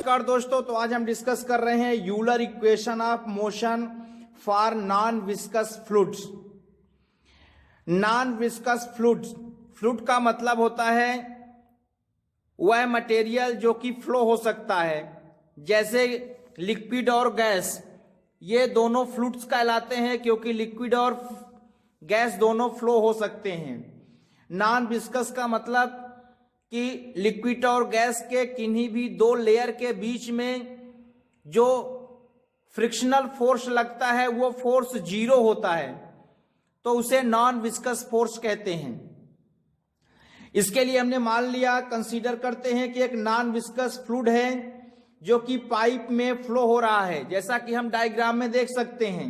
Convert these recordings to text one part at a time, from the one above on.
नमस्कार दोस्तों, तो आज हम डिस्कस कर रहे हैं Euler equation of motion for non viscous fluids. Non viscous fluids, fluid का मतलब होता है वह मटेरियल जो कि फ्लो हो सकता है, जैसे लिक्विड और गैस। ये दोनों फ्लूइड्स कहलाते हैं क्योंकि लिक्विड और गैस दोनों फ्लो हो सकते हैं। नॉन विस्कस का मतलब कि लिक्विड और गैस के किन्हीं भी दो लेयर के बीच में जो फ्रिक्शनल फोर्स लगता है वो फोर्स जीरो होता है, तो उसे नॉन विस्कस फोर्स कहते हैं। इसके लिए हमने मान लिया, कंसीडर करते हैं कि एक नॉन विस्कस फ्लूइड है जो कि पाइप में फ्लो हो रहा है, जैसा कि हम डायग्राम में देख सकते हैं।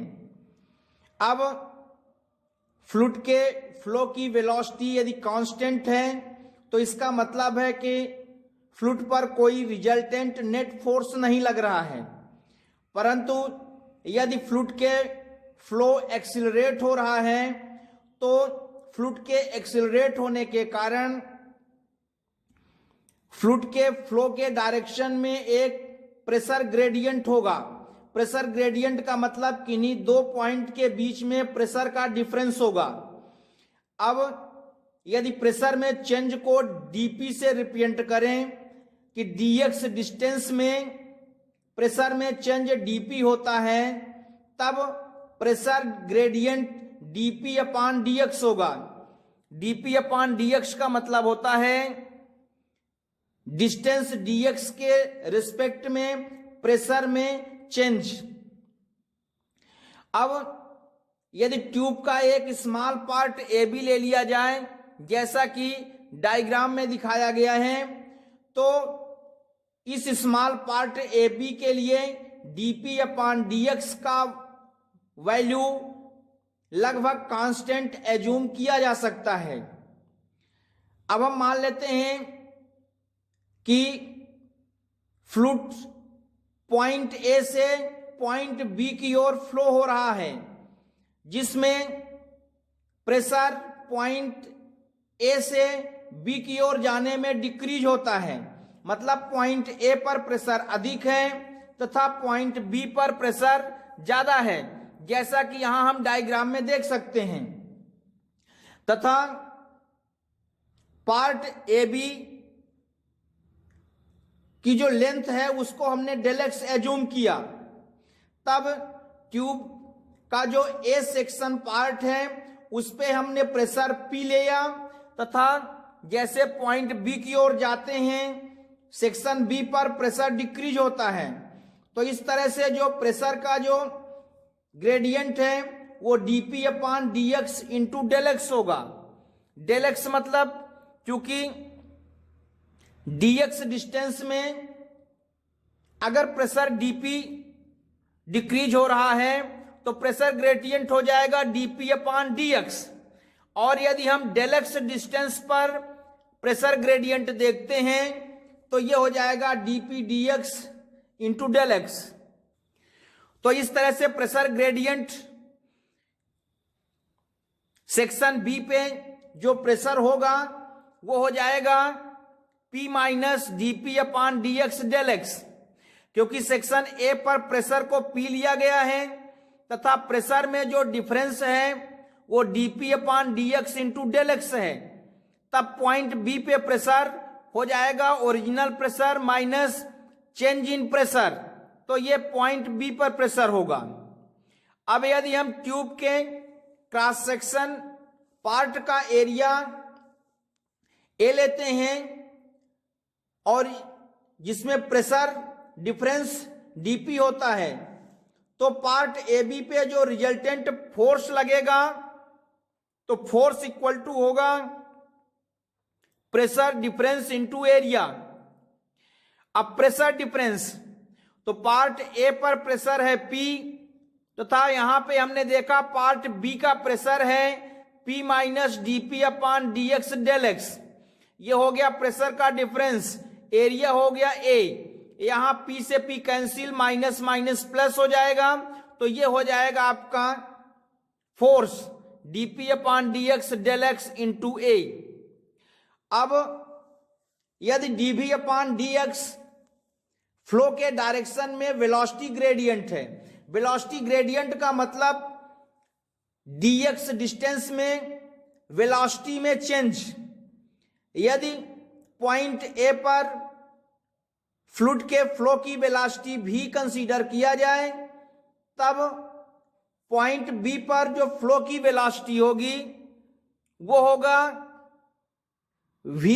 अब फ्लूइड के फ्लो की वेलोसिटी यदि कांस्टेंट है तो इसका मतलब है कि फ्लूइड पर कोई रिजल्टेंट नेट फोर्स नहीं लग रहा है, परंतु यदि फ्लूइड के फ्लो एक्सिलरेट हो रहा है तो फ्लूइड के एक्सिलरेट होने के कारण फ्लूइड के फ्लो के डायरेक्शन में एक प्रेशर ग्रेडियंट होगा। प्रेशर ग्रेडियंट का मतलब किन्हीं दो पॉइंट के बीच में प्रेशर का डिफरेंस होगा। अब यदि प्रेशर में चेंज को डीपी से रिप्रेजेंट करें कि डीएक्स डिस्टेंस में प्रेशर में चेंज डीपी होता है, तब pressure gradient DP upon DX होगा। डीपी अपॉन डीएक्स का मतलब होता है डिस्टेंस डीएक्स के रिस्पेक्ट में प्रेशर में चेंज। अब यदि ट्यूब का एक स्मॉल पार्ट ए बी ले लिया जाए, जैसा कि डायग्राम में दिखाया गया है, तो इस स्मॉल पार्ट ए बी के लिए डीपी अपॉन डीएक्स का वैल्यू लगभग कांस्टेंट एज्यूम किया जा सकता है। अब हम मान लेते हैं कि फ्लूइड पॉइंट ए से पॉइंट बी की ओर फ्लो हो रहा है, जिसमें प्रेशर पॉइंट ए से बी की ओर जाने में डिक्रीज होता है। मतलब पॉइंट ए पर प्रेशर अधिक है तथा पॉइंट बी पर प्रेशर ज्यादा है, जैसा कि यहां हम डायग्राम में देख सकते हैं। तथा पार्ट ए बी की जो लेंथ है उसको हमने डेल एक्स एज्यूम किया। तब ट्यूब का जो ए सेक्शन पार्ट है उस पे हमने प्रेशर पी लिया, तथा जैसे पॉइंट बी की ओर जाते हैं सेक्शन बी पर प्रेशर डिक्रीज होता है। तो इस तरह से जो प्रेशर का जो ग्रेडियंट है वो DP upon DX into del X होगा। डेल एक्स मतलब क्योंकि डीएक्स डिस्टेंस में अगर प्रेशर डीपी डिक्रीज हो रहा है तो प्रेशर ग्रेडियंट हो जाएगा डीपी अपॉन डीएक्स, और यदि हम डेल एक्स डिस्टेंस पर प्रेशर ग्रेडियंट देखते हैं तो यह हो जाएगा DP DX into del X. तो इस तरह से प्रेशर ग्रेडियंट सेक्शन बी पे जो प्रेशर होगा वो हो जाएगा P minus DP upon dx del X, क्योंकि सेक्शन ए पर प्रेशर को P लिया गया है तथा प्रेशर में जो डिफरेंस है वो DP upon DX into del X है। तब पॉइंट बी पे प्रेशर हो जाएगा original pressure minus change in pressure, तो ये पॉइंट बी पर प्रेशर होगा। अब यदि हम ट्यूब के क्रॉस सेक्शन पार्ट का एरिया ए लेते हैं और जिसमें प्रेशर डिफरेंस डीपी होता है, तो पार्ट ए बी पे जो रिजल्टेंट फोर्स लगेगा तो फोर्स इक्वल टू होगा प्रेशर डिफरेंस इनटू एरिया। अब प्रेशर डिफरेंस, तो पार्ट ए पर प्रेशर है P, तथा यहां पे हमने देखा पार्ट बी का प्रेशर है P minus DP upon dx del x. ये हो गया प्रेशर का डिफरेंस, एरिया हो गया A। यहां P से P cancel, minus minus plus हो जाएगा, तो ये हो जाएगा आपका force DP upon dx del x into A. अब यदि डीवी अपॉन डीएक्स फ्लो के डायरेक्शन में वेलोसिटी ग्रेडियंट है। वेलोसिटी ग्रेडियंट का मतलब dx डिस्टेंस में वेलोसिटी में चेंज। यदि पॉइंट ए पर फ्लूइड के फ्लो की वेलोसिटी भी कंसीडर किया जाए, तब पॉइंट बी पर जो फ्लो की वेलोसिटी होगी वो होगा v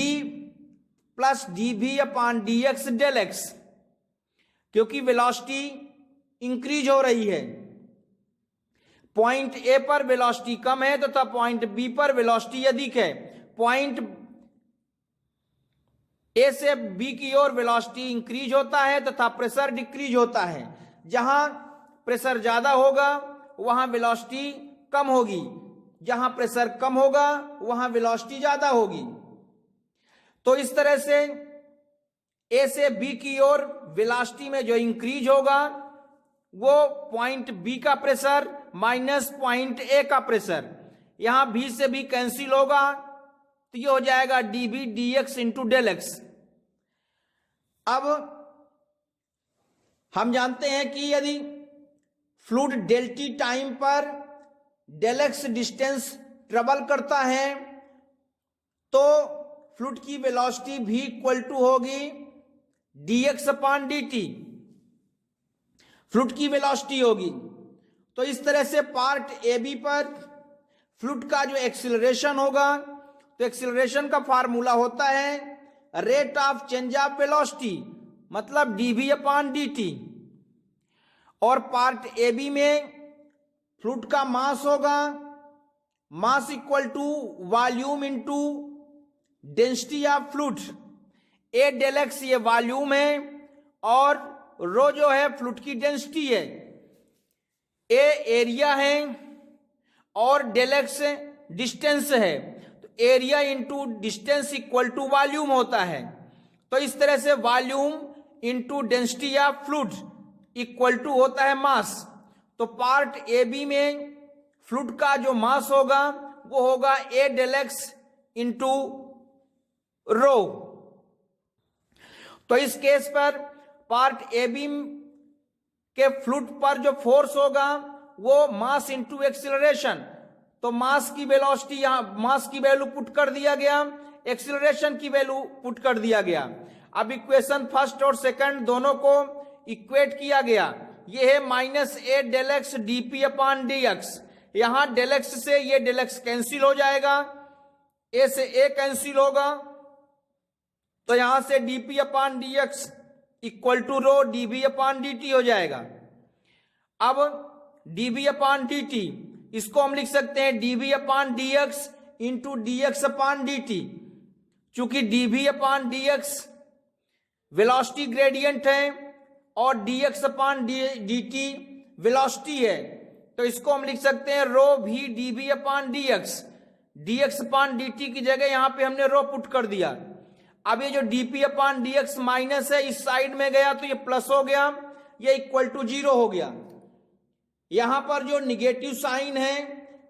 plus dv upon dx del x, क्योंकि वेलोसिटी इंक्रीज हो रही है। पॉइंट ए पर वेलोसिटी कम है तथा पॉइंट बी पर वेलोसिटी अधिक है। पॉइंट ए से बी की ओर वेलोसिटी इंक्रीज होता है तथा प्रेशर डिक्रीज होता है। जहां प्रेशर ज्यादा होगा वहां वेलोसिटी कम होगी, जहां प्रेशर कम होगा वहां वेलोसिटी ज्यादा होगी। तो इस तरह से ए से बी की ओर वेलोसिटी में जो इंक्रीज होगा वो पॉइंट बी का प्रेशर माइनस पॉइंट ए का प्रेशर, यहां बी से बी कैंसिल होगा तो ये हो जाएगा dv dx into del x. अब हम जानते हैं कि यदि फ्लूइड डेल टी टाइम पर डेल एक्स डिस्टेंस ट्रेवल करता है तो फ्लूइड की वेलोसिटी भी इक्वल टू होगी dx अपॉन dt, फ्लूइड की वेलोसिटी होगी। तो इस तरह से पार्ट ए बी पर फ्लूइड का जो एक्सीलरेशन होगा, तो एक्सीलरेशन का फार्मूला होता है rate of change of velocity, मतलब dv अपॉन dt। और पार्ट ए बी में फ्लूइड का मास होगा, mass equal to volume into density of fluid. A del x ये वॉल्यूम है और रो जो है फ्लूइड की डेंसिटी है। ए एरिया है और डेल एक्स डिस्टेंस है, तो area into distance equal to volume होता है। तो इस तरह से volume into density of fluid equal to होता है मास। तो पार्ट ए बी में फ्लूइड का जो मास होगा वो होगा A del x into rho. तो इस केस पर पार्ट ए बी के फ्लूइड पर जो फोर्स होगा वो मास इंटू एक्सीलरेशन। तो मास की वेलोसिटी, यहां मास की वैल्यू पुट कर दिया गया, एक्सीलरेशन की वैल्यू पुट कर दिया गया। अब इक्वेशन फर्स्ट और सेकंड दोनों को इक्वेट किया गया। ये है minus A del X D P upon D X. यहां डेल एक्स से ये डेल एक्स कैंसिल हो जाएगा, ए से ए कैंसिल होगा, तो यहां से dp upon dx equal to rho dv upon dt हो जाएगा। अब dv अपॉन dt इसको हम लिख सकते हैं dv upon dx into dx upon dt। चूंकि dv upon dx velocity gradient है और dx अपॉन dt वेलोसिटी है, तो इसको हम लिख सकते हैं रो भी dv upon dx। dx upon dt की जगह यहां पे हमने रो पुट कर दिया। अब ये जो dp अपॉन dx माइनस है इस साइड में गया तो ये प्लस हो गया, ये इक्वल टू 0 हो गया। यहां पर जो निगेटिव साइन है,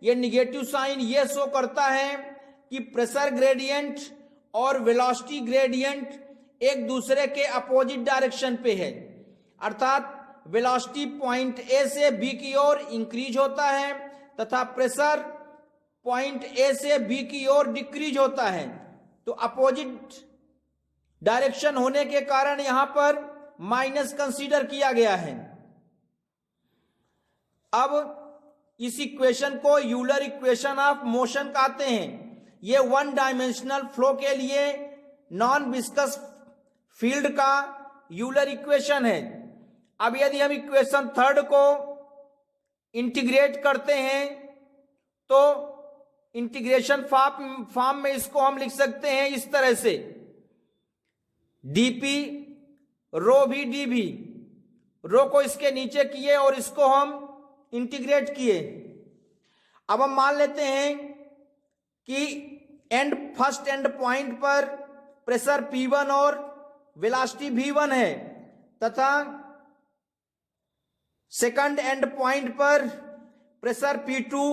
ये निगेटिव साइन ये शो करता है कि प्रेशर ग्रेडियंट और वेलोसिटी ग्रेडियंट एक दूसरे के अपोजिट डायरेक्शन पे है, अर्थात वेलोसिटी पॉइंट ए से बी की ओर इंक्रीज होता है तथा प्रेशर पॉइंट ए से बी की ओर डिक्रीज होता है। तो अपोजिट डायरेक्शन होने के कारण यहां पर माइनस कंसीडर किया गया है। अब इस इक्वेशन को यूलर इक्वेशन ऑफ मोशन कहते हैं। ये वन डायमेंशनल फ्लो के लिए नॉन विस्कस फील्ड का यूलर इक्वेशन है। अब यदि हम इक्वेशन थर्ड को इंटीग्रेट करते हैं तो इंटीग्रेशन फॉर्म में इसको हम लिख सकते हैं इस तरह से dp रो भी dv, रो को इसके नीचे किए और इसको हम इंटीग्रेट किए। अब हम मान लेते हैं कि फर्स्ट एंड पॉइंट पर प्रेशर P1 और वेलोसिटी V1 है तथा सेकंड एंड पॉइंट पर प्रेशर P2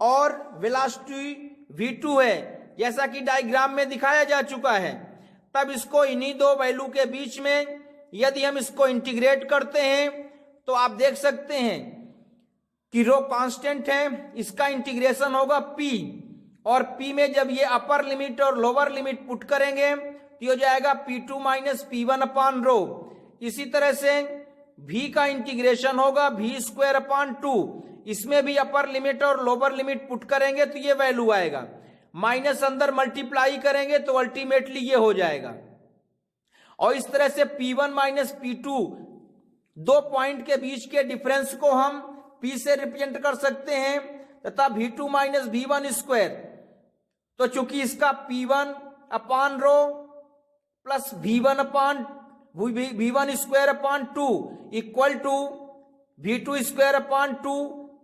और वेलोसिटी V2 है, जैसा कि डायग्राम में दिखाया जा चुका है। तब इसको इन्हीं दो वैल्यू के बीच में यदि हम इसको इंटीग्रेट करते हैं तो आप देख सकते हैं कि रो कांस्टेंट है, इसका इंटीग्रेशन होगा p, और p में जब ये अपर लिमिट और लोअर लिमिट पुट करेंगे तो हो जाएगा p2 माइनस p1 अपान रो। इसी तरह से v का इंटीग्रेशन होगा v स्क्वायर अपान 2, इसमें भी अपर लिमिट और लोअर लिमिट पुट करेंगे तो ये वैल्यू आएगा, माइनस अंदर मल्टीप्लाई करेंगे तो अल्टीमेटली ये हो जाएगा। और इस तरह से p1 माइनस p2 दो पॉइंट के बीच के डिफरेंस को हम p से रिप्रेजेंट कर सकते हैं तथा v2 माइनस v1 स्क्वायर, तो चूंकि इसका p1 upon rho plus v1 upon v1 square upon 2 equal to v2 square upon 2,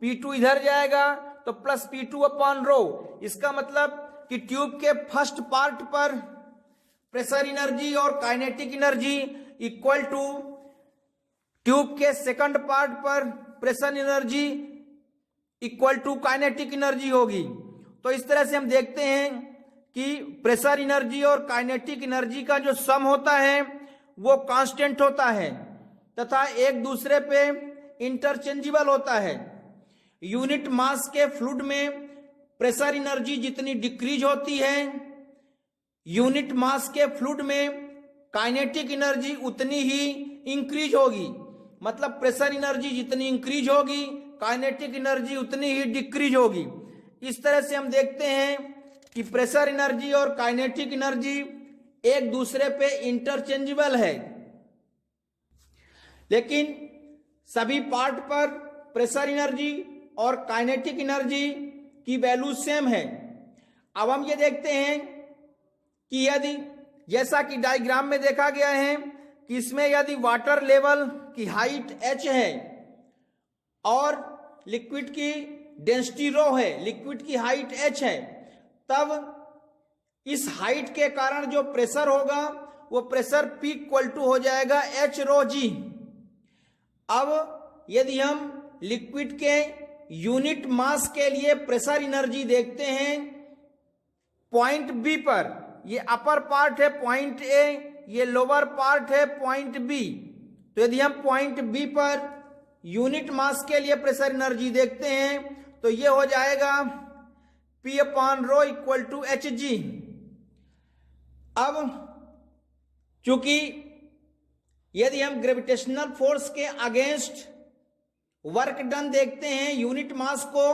p2 इधर जाएगा तो प्लस p2 अपान रो। इसका मतलब कि ट्यूब के फर्स्ट पार्ट पर प्रेशर एनर्जी और kinetic energy equal to tube के सेकंड पार्ट पर pressure energy equal to kinetic energy होगी। तो इस तरह से हम देखते हैं कि प्रेशर एनर्जी और काइनेटिक एनर्जी का जो सम होता है वो कांस्टेंट होता है तथा एक दूसरे पे इंटरचेंजेबल होता है। यूनिट मास के फ्लूइड में प्रेशर एनर्जी जितनी डिक्रीज होती है, यूनिट मास के फ्लूइड में काइनेटिक एनर्जी उतनी ही इंक्रीज होगी। मतलब प्रेशर एनर्जी जितनी इंक्रीज होगी, काइनेटिक एनर्जी उतनी ही डिक्रीज होगी। इस तरह से हम देखते हैं कि प्रेशर एनर्जी और काइनेटिक एनर्जी एक दूसरे पे इंटरचेंजेबल है, लेकिन सभी पार्ट पर प्रेशर एनर्जी और काइनेटिक एनर्जी की वैल्यू सेम है। अब हम ये देखते हैं कि यदि जैसा कि डायग्राम में देखा गया है कि इसमें यदि वाटर लेवल की हाइट h है और लिक्विड की डेंसिटी रो है, लिक्विड की हाइट h है, तब इस हाइट के कारण जो प्रेशर होगा वो प्रेशर P इक्वल टू हो जाएगा h रो g। अब यदि हम लिक्विड के यूनिट मास के लिए प्रेशर एनर्जी देखते हैं पॉइंट B पर, ये अपर पार्ट है पॉइंट A, ये लोअर पार्ट है पॉइंट B। तो यदि हम point B per unit mass के लिए प्रेशर एनर्जी देखते हैं तो ये हो जाएगा P upon rho equal to Hg। अब चूंकि यदि हम ग्रेविटेशनल फोर्स के अगेंस्ट वर्क डन देखते हैं, यूनिट मास को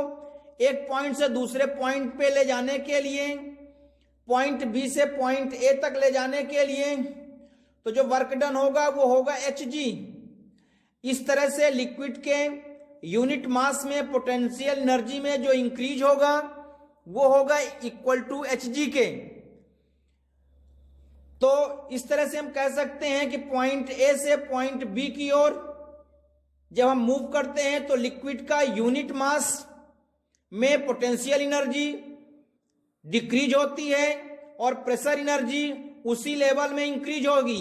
एक पॉइंट से दूसरे पॉइंट पे ले जाने के लिए, पॉइंट बी से पॉइंट ए तक ले जाने के लिए, तो जो वर्क डन होगा वो होगा Hg। इस तरह से लिक्विड के यूनिट मास में पोटेंशियल एनर्जी में जो इंक्रीज होगा वो होगा इक्वल टू Hg के। तो इस तरह से हम कह सकते हैं कि पॉइंट ए से पॉइंट बी की ओर जब हम मूव करते हैं तो लिक्विड का यूनिट मास में पोटेंशियल एनर्जी डिक्रीज होती है और प्रेशर एनर्जी उसी लेवल में इंक्रीज होगी,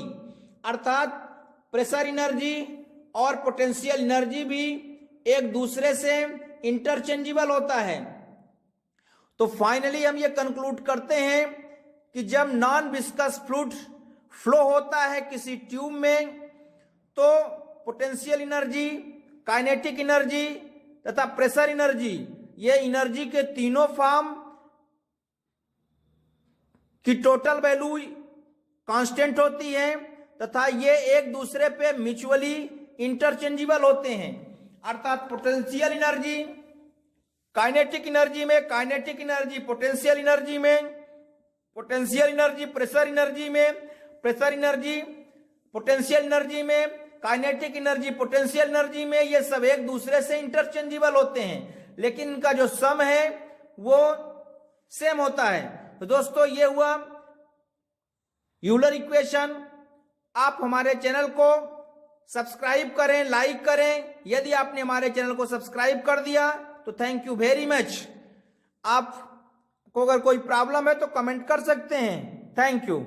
अर्थात प्रेशर एनर्जी और पोटेंशियल एनर्जी भी एक दूसरे से इंटरचेंजेबल होता है। तो फाइनली हम ये कंक्लूड करते हैं कि जब नॉन विस्कस फ्लूइड फ्लो होता है किसी ट्यूब में तो पोटेंशियल एनर्जी, काइनेटिक एनर्जी तथा प्रेशर एनर्जी, ये एनर्जी के तीनों फॉर्म की टोटल वैल्यू कांस्टेंट होती है तथा ये एक दूसरे पे म्यूचुअली इंटरचेंजेबल होते हैं, अर्थात पोटेंशियल एनर्जी काइनेटिक एनर्जी में, काइनेटिक एनर्जी पोटेंशियल एनर्जी में, पोटेंशियल एनर्जी प्रेशर एनर्जी में, प्रेशर एनर्जी पोटेंशियल एनर्जी में, काइनेटिक एनर्जी पोटेंशियल एनर्जी में, ये सब एक दूसरे से इंटरचेंजेबल होते हैं, लेकिन इनका जो सम है वो सेम होता है। तो दोस्तों ये हुआ यूलर इक्वेशन। आप हमारे चैनल को सब्सक्राइब करें, लाइक करें। यदि आपने हमारे चैनल को सब्सक्राइब कर दिया तो थैंक यू वेरी मच। आपको अगर कोई प्रॉब्लम है तो कमेंट कर सकते हैं। Thank you.